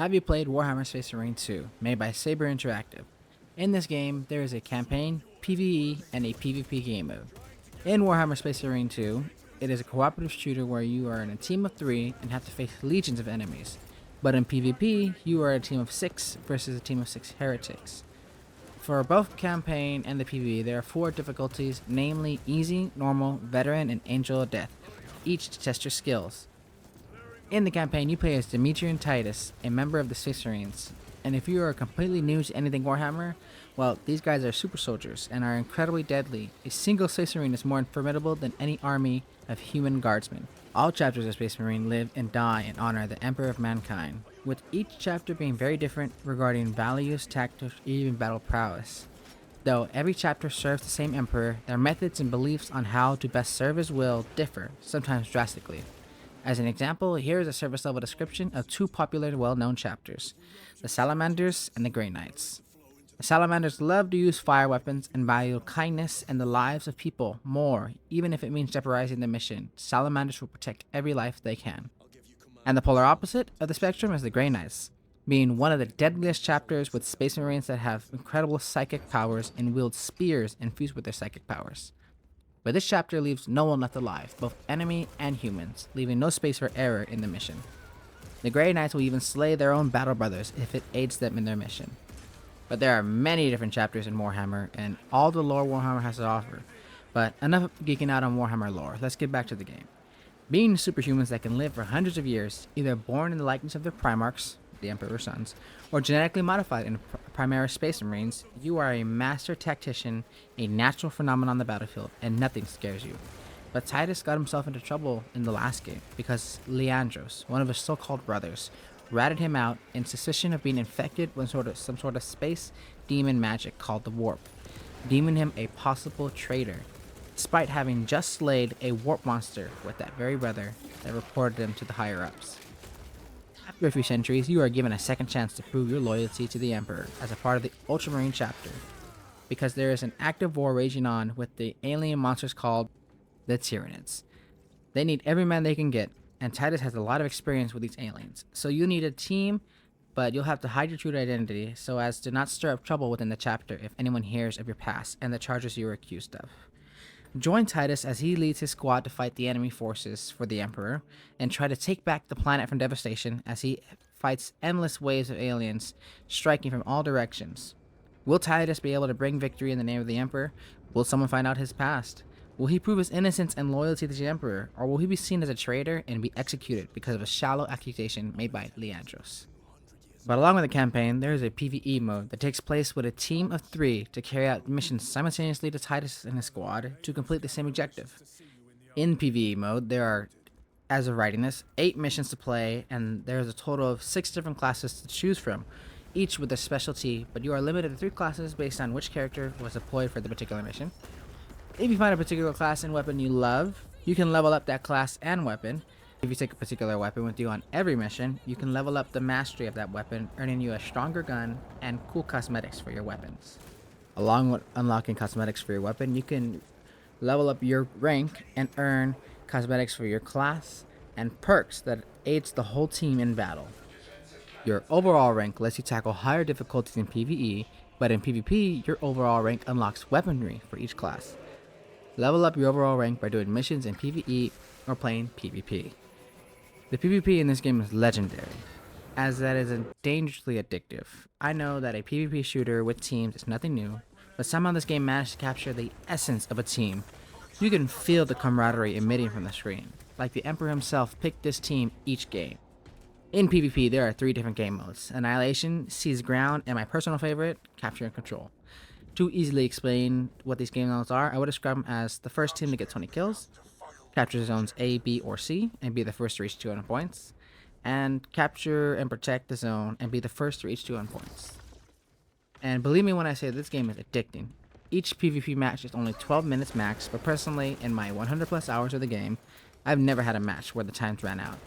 Have you played Warhammer Space Marine 2, made by Saber Interactive? In this game, there is a campaign, PvE, and a PvP game mode. In Warhammer Space Marine 2, it is a cooperative shooter where you are in a team of 3 and have to face legions of enemies. But in PvP, you are a team of 6 versus a team of 6 heretics. For both campaign and the PvE, there are 4 difficulties, namely Easy, Normal, Veteran, and Angel of Death, each to test your skills. In the campaign, you play as Dimitri and Titus, a member of the Space Marines, and if you are completely new to anything Warhammer, well, these guys are super soldiers and are incredibly deadly. A single Space Marine is more formidable than any army of human guardsmen. All chapters of Space Marine live and die in honor of the Emperor of Mankind, with each chapter being very different regarding values, tactics, or even battle prowess. Though every chapter serves the same Emperor, their methods and beliefs on how to best serve his will differ, sometimes drastically. As an example, here is a surface level description of 2 popular and well-known chapters, the Salamanders and the Grey Knights. The Salamanders love to use fire weapons and value kindness and the lives of people more, even if it means jeopardizing the mission. Salamanders will protect every life they can. And the polar opposite of the spectrum is the Grey Knights, being one of the deadliest chapters with Space Marines that have incredible psychic powers and wield spears infused with their psychic powers. But this chapter leaves no one left alive, both enemy and humans, leaving no space for error in the mission. The Grey Knights will even slay their own battle brothers if it aids them in their mission. But there are many different chapters in Warhammer, and all the lore Warhammer has to offer. But enough geeking out on Warhammer lore, let's get back to the game. Being superhumans that can live for hundreds of years, either born in the likeness of their Primarchs, the Emperor's sons, or genetically modified in Primaris Space Marines, you are a master tactician, a natural phenomenon on the battlefield, and nothing scares you. But Titus got himself into trouble in the last game because Leandros, one of his so-called brothers, ratted him out in suspicion of being infected with some sort of space demon magic called the Warp, deeming him a possible traitor, despite having just slayed a warp monster with that very brother that reported him to the higher-ups. After a few centuries, you are given a second chance to prove your loyalty to the Emperor as a part of the Ultramarine chapter, because there is an active war raging on with the alien monsters called the Tyranids. They need every man they can get, and Titus has a lot of experience with these aliens, so you need a team, but you'll have to hide your true identity so as to not stir up trouble within the chapter if anyone hears of your past and the charges you are accused of. Join Titus as he leads his squad to fight the enemy forces for the Emperor, and try to take back the planet from devastation as he fights endless waves of aliens striking from all directions. Will Titus be able to bring victory in the name of the Emperor? Will someone find out his past? Will he prove his innocence and loyalty to the Emperor, or will he be seen as a traitor and be executed because of a shallow accusation made by Leandros? But along with the campaign, there is a PvE mode that takes place with a team of 3 to carry out missions simultaneously to Titus and his squad to complete the same objective. In PvE mode, there are, as of writing this, 8 missions to play, and there is a total of 6 different classes to choose from, each with a specialty, but you are limited to 3 classes based on which character was deployed for the particular mission. If you find a particular class and weapon you love, you can level up that class and weapon. If you take a particular weapon with you on every mission, you can level up the mastery of that weapon, earning you a stronger gun and cool cosmetics for your weapons. Along with unlocking cosmetics for your weapon, you can level up your rank and earn cosmetics for your class and perks that aids the whole team in battle. Your overall rank lets you tackle higher difficulties in PvE, but in PvP, your overall rank unlocks weaponry for each class. Level up your overall rank by doing missions in PvE or playing PvP. The PvP in this game is legendary, as that is dangerously addictive. I know that a PvP shooter with teams is nothing new, but somehow this game managed to capture the essence of a team. You can feel the camaraderie emitting from the screen, like the Emperor himself picked this team each game. In PvP, there are 3 different game modes: Annihilation, Seize Ground, and my personal favorite, Capture and Control. To easily explain what these game modes are, I would describe them as the first team to get 20 kills, capture zones A, B, or C, and be the first to reach 200 points, and capture and protect the zone and be the first to reach 200 points. And believe me when I say this game is addicting. Each PvP match is only 12 minutes max, but personally, in my 100 plus hours of the game, I've never had a match where the times ran out.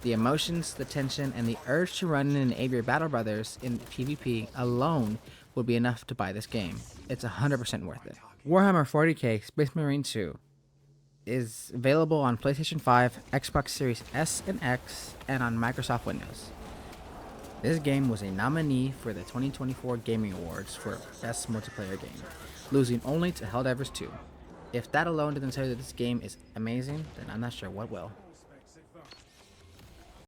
The emotions, the tension, and the urge to run in and aid your battle brothers in PvP alone would be enough to buy this game. It's 100% worth it. Warhammer 40k Space Marine 2 is available on PlayStation 5, Xbox Series S and X, and on Microsoft Windows. This game was a nominee for the 2024 Gaming Awards for Best Multiplayer Game, losing only to Helldivers 2. If that alone didn't tell you that this game is amazing, then I'm not sure what will.